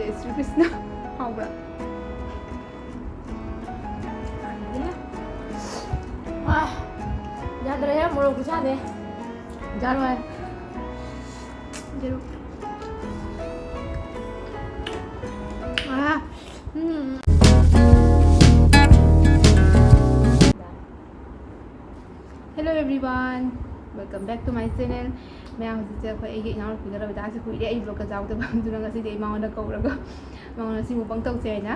जय श्री कृष्ण हाउबरा यादरे है मोरो कुछ आने जानो है जरूर hello everyone welcome back to my channel मैं हौजिसे अखोय एगे इनाउ फिगर बता से कुइरे आई ब्लॉग का जाउते बंदुना ngasi dei Mauna कौरगा Mauna Simu पंगतौ सेना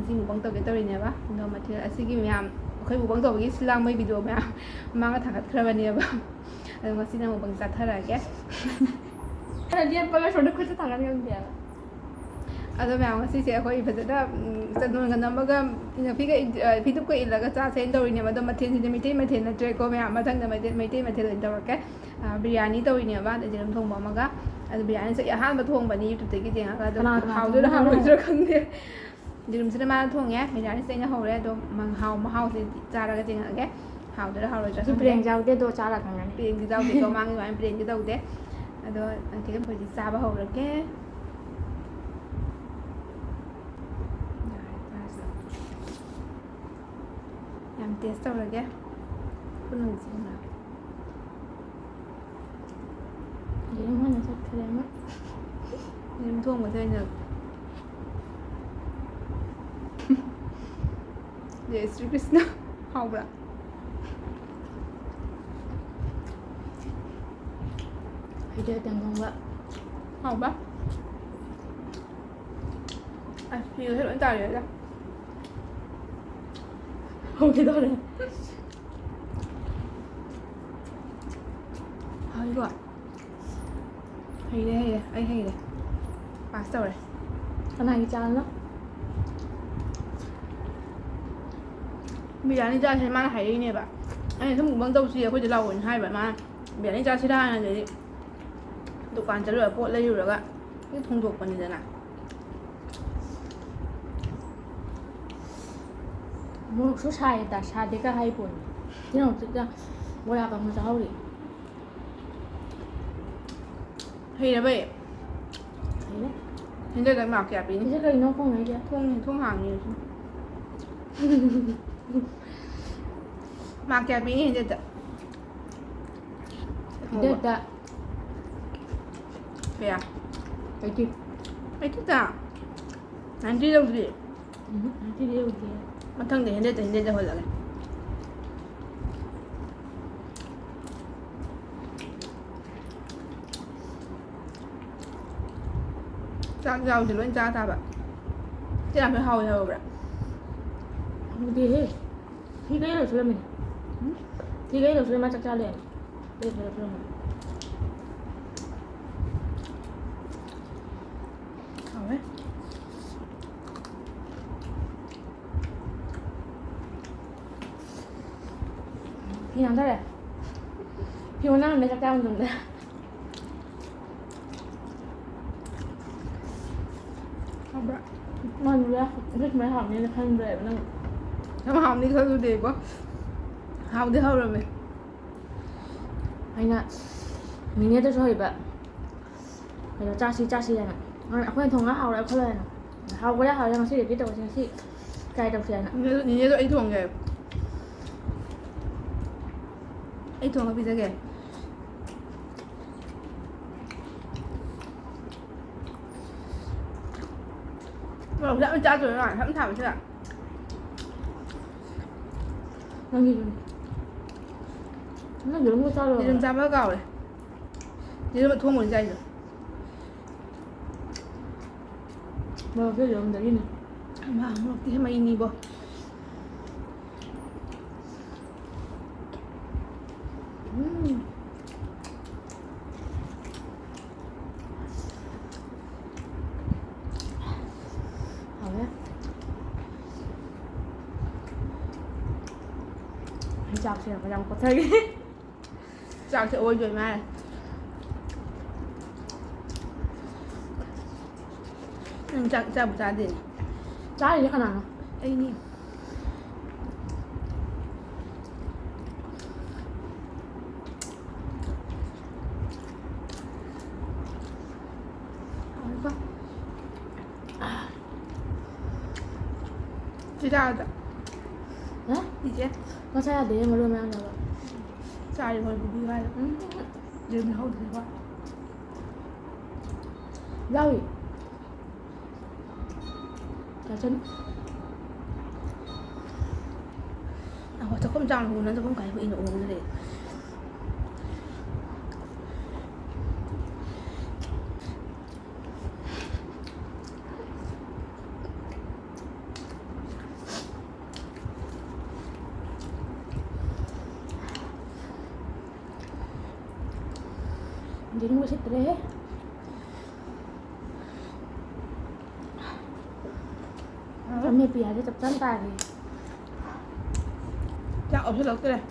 सिमु पंगतौ के तरिनेबा नो मथे असिगी म्याम अखोय बु पंगतौ बगी सिलांग मै वीडियो म्याम मांगा थागत खरबनेबा अदो ngasi ना मु पंग चाथरागे रियल पगा छोड़ कुछ थागत गंदिया अदो म्याम ngasi से अखोय फजदा चदोन गनमगा फिगा फिदुप को इलगा चा सेन तरिनेबा दो मथे सिदे मिटे मथे नत्रे को म्याम मथंग मथे मथे लोइन तरके बिरयानी तरिनेबा जेरम थोंबा मगा अदो बिरयानी से अहानबा थोंबानी यूट्यूब तगी जेंगा अदो हाउदो हाउदो खंगे जेरम से माना थोंगे बिरयानी से हौरे अदो हाउ महाउ से चारागा जेंगागे हाउदो हाउरो ब्रेन जाउदे दो चारा खंगने ब्रेन की जाउदे तो मांगी वाइन ब्रेन की जाउदे अदो केम फजि चाबा हौरके याम टेस्ट तौरगे कुनु जिना ये मन से खरे म जेरम थोंबा सेना जय श्री कृष्ण हाउबरा इधर तंगवा हाउबा आ फिर है लोइन तारेगा हो के दो रे हाइगो हेरे आई हेरे पास तौरे कना की चाल ना बिरयानी चासे माना हाइरेनेबा अने सम मुबंग तौसी अखोय लाओ ओइन हाइबा मा बिरयानी चासिरा ना देदि दुकान चलो पोट लैयुरगा इ थोंदोकपनिदना मोरो सो साय ता सादे का हाई पोन तिनो तिका बोरा का म चाहौरी हेरेबे हेले हिंदे दा मा क्या पिनी इसे कहीं नो कोन है क्या थोंग हांगी मा क्या पिनी हिंदे दा इधर ता क्या इति ai thích à anh đi đâu gì इति दे उदे mà thân thì hình đây hồi lại cha rau thì luôn cha ta bạn chứ làm phải hầu rồi bạn उदे हे ठीक है रसले में ठीक है रसले में चचा ले देख रसले में hầu ấyพี่น้ำเท่าไหร่พี่วันนั้นมันไม่จักจ้ามันตรงนี้hầu bạn มันเลือกเลือกไม่หอมนี่เลยขั้นเลยมัน ถ้ามาหอมนี่เขาดูดีกว่าหอมที่เขาเลยไหม ไอ้น่ะมีเนี่ยจะช่วยแบบเดี๋ยวจ้าซีเลยน่ะเอาคนทงแล้วเอาแล้วเขาเลยน่ะเอาก็ได้เอาแล้วมาสิเดี๋ยวพี่ตัวสิไกลตัวเสียน่ะ nhìn như ấy thuồng kìa ấy thuồng cái pizza kìa rồi đã cha rồi rồi hãng thảo chưa ạ นั่งกินนั่งอยู่แล้วก็เจ้าเลย đi đâm cha bác gạo này đi đâm thuồng một dây rồi มาเพื่อเดี๋ยวมันจะกิน mà một tí mà in đi bộเอาเลยจับเสียงประจำก็ใช่ chào chị ôi rồi mà chào một cha gì จ้าอยู่ขนาดนั้น ấy nè quá ꯆꯥꯒꯗ꯭ꯔꯥ ꯍꯥ ꯏꯆꯦ ꯃꯆꯥ ꯌꯥꯗꯦ ꯃꯔꯨ ꯃꯌꯥꯝ ꯌꯥꯎꯕ ꯆꯥꯔꯤ ꯍꯣꯏ ꯕꯨꯕꯤ ꯍꯥꯏꯔ ꯌꯦꯔꯨꯝ ꯍꯧꯗ꯭ꯔꯤꯀꯣ ꯌꯥꯎꯏ ꯆꯥꯁꯟ ꯆꯥꯛꯈꯨꯝ ꯆꯥꯎꯅ ꯅꯪ ꯆꯥꯛꯈꯨꯝ ꯀꯥꯏꯕ ꯏꯅ ꯎꯍꯧꯗ꯭ꯔꯦ Jadi masih tere. Kami pihak tetap santai. Chắc ốp lốc đây này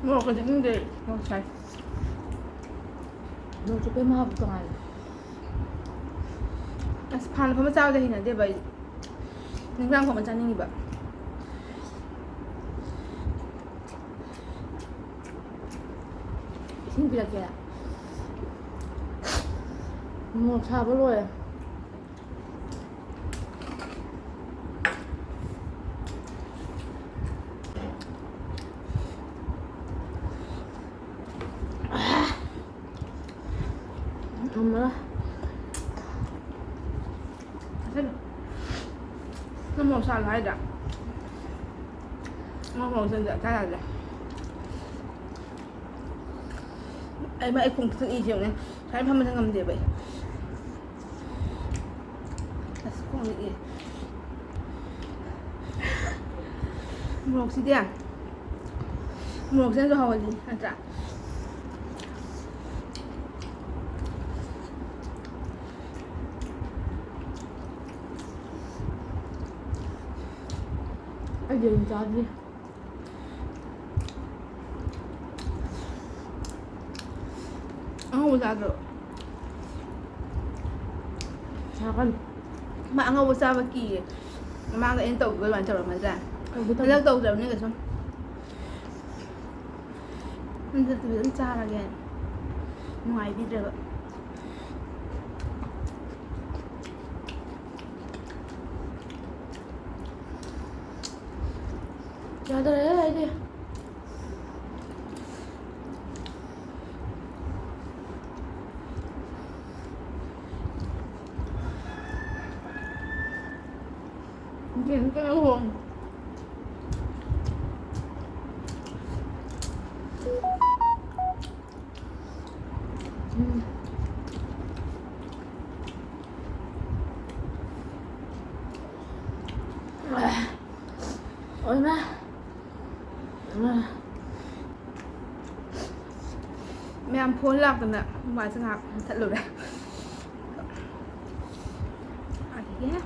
một cái trứng gì một sạch Đồ chụp em học toàn. pan không sao đây này vậy nhưng răng của mình chăn như vậy Xin việc kìa. Một sao bữa rồi. 엄마. nó màu sao lại đã nó màu xanh dạ cái là gì ấy mà ấy cùng tự ý chịu nhé cái phong mình ngầm gì vậy không nghĩ màu xí đen màu xanh rồi hầu gì anh trả Ai dừng cho đi. Không sao được Sao con? mà không sao mà kỳ mang lại tàu với bạn chồng mà ra Cái ra tàu rồi nữa cái xong mình từ từ xa là kìa ngoài đi được Cho tôi lấy đây đi. nhìn cái hồn Ôi má. mẹ em phun lạc rồi nè ngoài sang học thật lụt đấy yeah.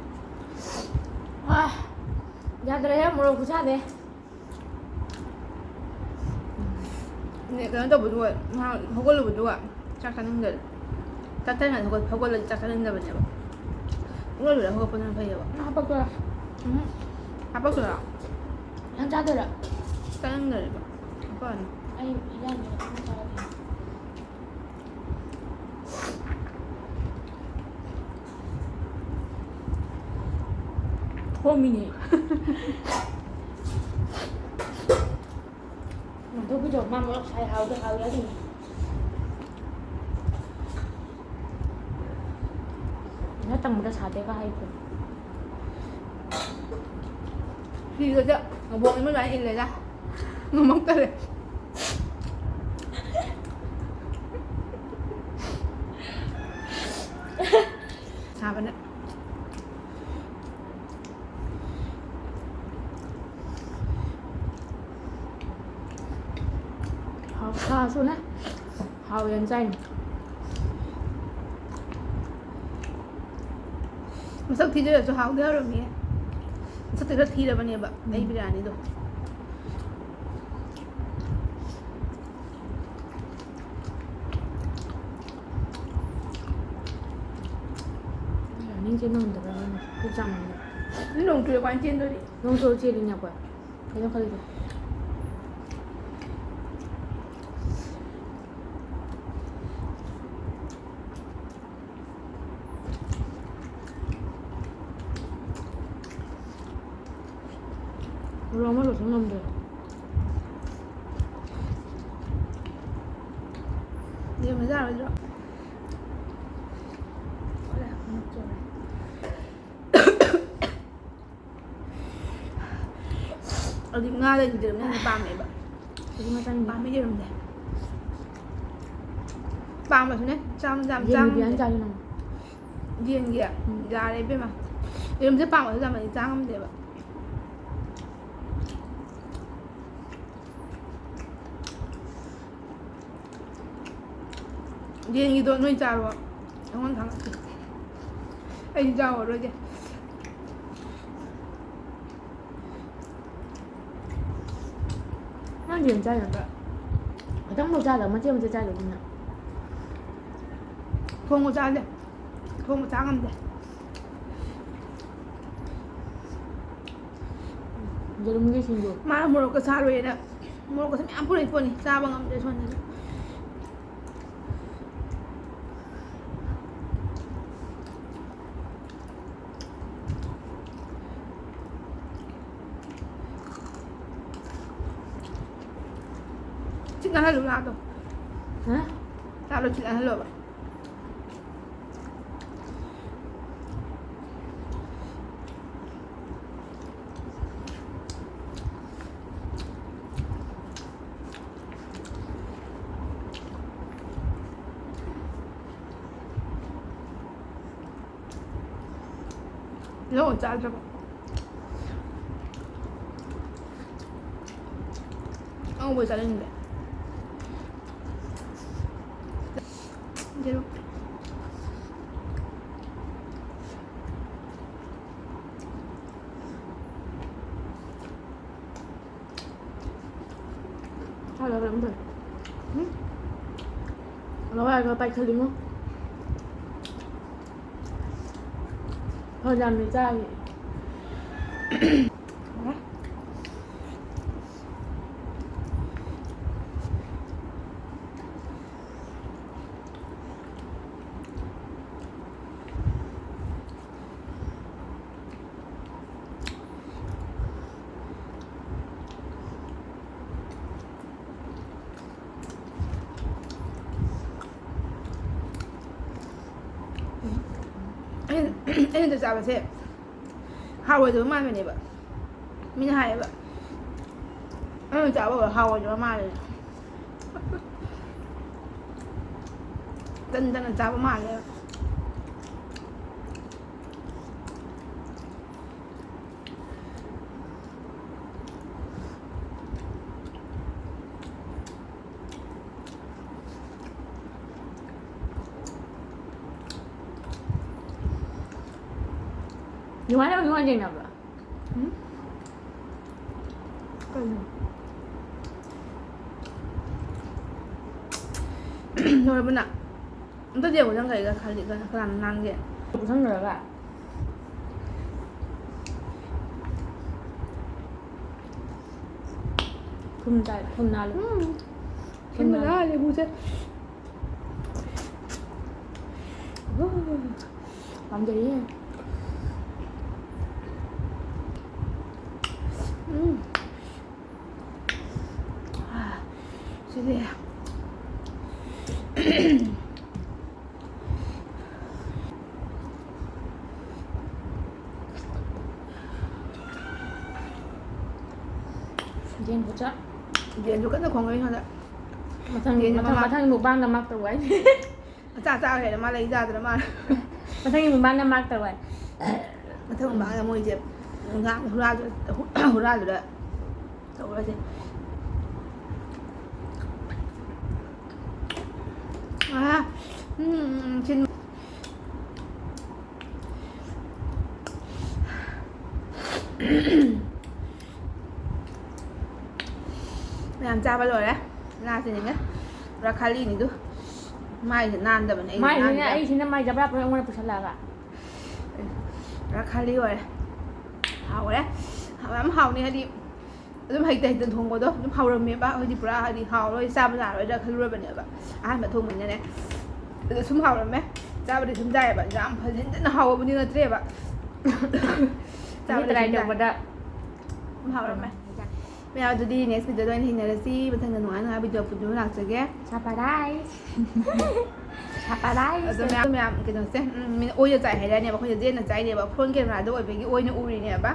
Ra đây á, mua đồ của cha đi. Nè cái nó bự rồi, không có lụt rồi, chắc chắn là chắc chắn là không có lần chắc chắn là vậy nhỉ? Không có lụt là không có phần phải vậy. Nó bắt rồi. Apa rồi? Ăn cha rồi. Chắc chắn là không có. Anh ra đi. Homini. Mà tôi cứ chọn mắm nó xài hào cái hào đó thì nó tăng một cái xài cái hay rồi. Gì rồi chứ? Nó buông mới nói in lấy ra. Nó mong tới. Sao vậy đấy? Hào xuống á. Hào yên danh. Mà sao thì giờ cho hào đỡ rồi nhỉ? Sao thì rất thi là bao nhiêu bạn? Đây bây giờ này rồi. Ninh trên nông được rồi. Cứ chăm. Nó nồng chùi quán trên thôi đi. Nông chùi chia đi nhà quậy. Thấy không khơi rồi. 아무것도 상관없는데. 이거 뭐 잘하죠? 그래, 어디 nga를 이름은 밤에 봐. 거짓말 짜는 게. 밤에 이름인데. 밤에 손에 짬짬 얘는 미안 짬. 짜증나. điên già đấy biết mà em sẽ bằng ở ra mà trang không để vậy điên như tôi nuôi chào rồi không thằng anh chào rồi chứ 난 얘는 짜증나. 어떤 거 짜려? 뭐 지금 짜려 그냥. không có chào chứ không có trang không để 이제 너무 계신 mà mua cái sao rồi nè mua cái thằng ăn phụ này sao bằng âm để xuân này chị ăn hết rồi nào rồi 거. 에? sao rồi chị ăn hết rồi vậy 너무 짜져. 왜 잘했는데? 이대로. Thôi được rồi, đúng rồi. Nó là cái bạch linh không? Thôi làm người ta vậy. Anh được sao vậy xem? Hào rồi mai này vậy? Mình hay vậy? Anh chào bảo hào rồi mai này. Tân là chào mai này. Gimana gimana aja nggak? Rồi bên ạ. Tất nhiên của trong cái làm năng gì? 무슨 노래가? 금달 금날. 금날 이거 뭐지? 완전히. 아, 주세요. 이제는 보자. Điện cho cất ra khoảng ấy thôi ạ. 마탕이 무방 남막 들어와. Sao thế mà lấy ra rồi mà. 마탕이 무방 남막 들어와. Mà thương bạn là môi dịp ngạn hù ra rồi đấy. Đâu ra gì? À, trên làm cha bao rồi đấy là gì nhá rakali này tu mai thì nan rồi này mai ini ai sini mai jabra apa yang pusat laga rakali rồi hào đấy hào hào này đi 좀 hay tệ từng thùng của tôi 좀 hào rồi miếng bác hơi đi bra hay đi hào rồi sao bây giờ rồi ra khơi rồi bạn nhớ bạn ai mà thùng mình này rồi 좀 hào rồi mấy cha bây giờ 좀 dài bạn giảm phải đến hào bao nhiêu là thế bạn Ini terakhir pada hào rồi mấy ꯃꯌꯥꯝ ꯑꯗꯨꯗꯤ next video ꯗ ꯑꯣꯏꯅ ꯊꯦꯡꯅꯔꯁꯤ ꯃꯊꯪꯗ ꯅꯨꯡꯉꯥꯏ video ꯄꯨꯟꯗꯨꯅ ꯂꯥꯛꯆꯒꯦ ꯆꯥꯄꯥꯗꯥꯏ ꯆꯥꯄꯥꯗꯥꯏ ꯑꯗꯣ ꯃꯌꯥꯝ ꯀꯩꯅꯣꯁꯦ ꯃꯤꯅ ꯑꯣꯏꯅ ꯆꯥꯏ ꯍꯥꯏꯔꯅꯦꯕ ꯑꯩꯈꯣꯏꯅ ꯖꯦꯟꯅ ꯆꯥꯏꯅꯦꯕ ꯐꯣꯟ ꯀꯦꯃꯦꯔꯥꯗ ꯑꯣꯏꯕꯒꯤ ꯑꯣꯏꯅ ꯎꯔꯤꯅꯦꯕ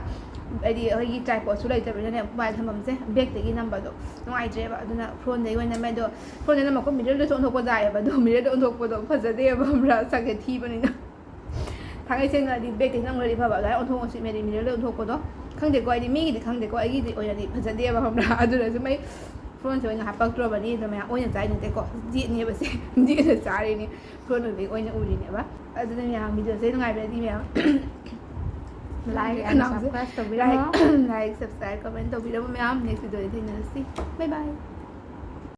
ꯍꯥꯏꯗꯤ ꯑꯩꯈꯣꯏꯒꯤ ꯇ꯭ꯔꯥꯏꯄꯣꯠꯁꯨ ꯂꯩꯇꯕꯅꯤꯅꯅꯦ ꯃꯣꯕꯥꯏꯜ ꯊꯝꯐꯝꯁꯦ ꯕꯦꯛꯇꯒꯤ ꯅꯝꯕꯗꯣ ꯅꯨꯡꯉꯥꯏꯇ꯭ꯔꯦꯕ ꯑꯗꯨꯅ ꯐꯣꯟꯗꯒꯤ ꯑꯣꯏꯅ ꯅꯝꯃꯦ ꯑꯗꯣ ꯐꯣꯟꯗ ꯅꯝꯃꯛꯄ ꯃꯤꯔꯔꯗꯁꯨ ꯑꯣꯟꯊꯣꯛꯄ ꯌꯥꯏꯑꯕ ꯑꯗꯣ ꯃꯤꯔꯔꯗ ꯑꯣꯟꯊꯣꯛꯄꯗꯣ ꯐꯖꯗꯦꯕ ꯈꯪꯕ꯭ꯔꯥ ꯁꯛꯁꯦ ꯊꯤꯕꯅꯤꯅ ꯊꯥꯡꯒꯩ ꯁꯦꯡꯅꯗꯤ ꯕꯦꯛꯇꯒꯤ ꯅꯝꯈ꯭ꯔꯗꯤ ꯐꯕ ꯑꯗꯨꯃꯥꯏꯅ ꯑꯣꯟꯊꯣꯛꯑꯁꯤ ꯃꯦꯔꯤ ꯃꯤꯔꯔꯗ ꯑꯣꯟꯊꯣꯛꯄꯗꯣ ꯈꯪꯗꯦꯀꯣ ꯑꯩꯗꯤ ꯃꯤꯒꯤꯗꯤ ꯈꯪꯗꯦꯀꯣ ꯑꯩꯒꯤꯗꯤ ꯑꯣꯏꯅꯗꯤ ꯐꯖꯗꯦꯕ ꯈꯪꯕ꯭ꯔꯥ ꯑꯗꯨꯅꯁꯨ ꯃꯩ ꯐꯣꯟꯁꯦ ꯑꯣꯏꯅ ꯍꯥꯞꯄꯛꯇ꯭ꯔꯕꯅꯤ ꯑꯗꯣ ꯃꯌꯥꯝ ꯑꯣꯏꯅ ꯆꯥꯏ ꯅꯠꯇꯦꯀꯣ ꯖꯦꯠꯅꯦꯕꯁꯦ ꯖꯦꯠꯅ ꯆꯥꯔꯤꯅꯤ ꯐꯣꯟ ꯑꯣꯏꯕꯒꯤ ꯑꯣꯏꯅ ꯎꯔꯤꯅꯦꯕ ꯑꯗꯨꯅ ꯃꯌꯥꯝ ꯚꯤꯗꯤꯑꯣꯁꯦ ꯅꯨꯡꯉꯥꯏꯕꯗꯤ ꯃꯌꯥꯝ ꯁꯕꯁꯀ꯭ꯔꯥꯏꯕ ꯇꯧꯕꯤꯔꯝꯃꯣ ꯂꯥꯏꯛ ꯁꯕꯁꯀ꯭ꯔꯥꯏꯕ ꯀꯃꯦꯟ ꯇꯧꯕꯤꯔꯝꯃꯣ ꯃꯌꯥꯝ ꯅꯦꯛꯁ ꯚꯤꯗꯤꯑꯣꯗ ꯊꯦꯡꯅꯔꯁꯤ ꯕꯥꯏ ꯕꯥꯏ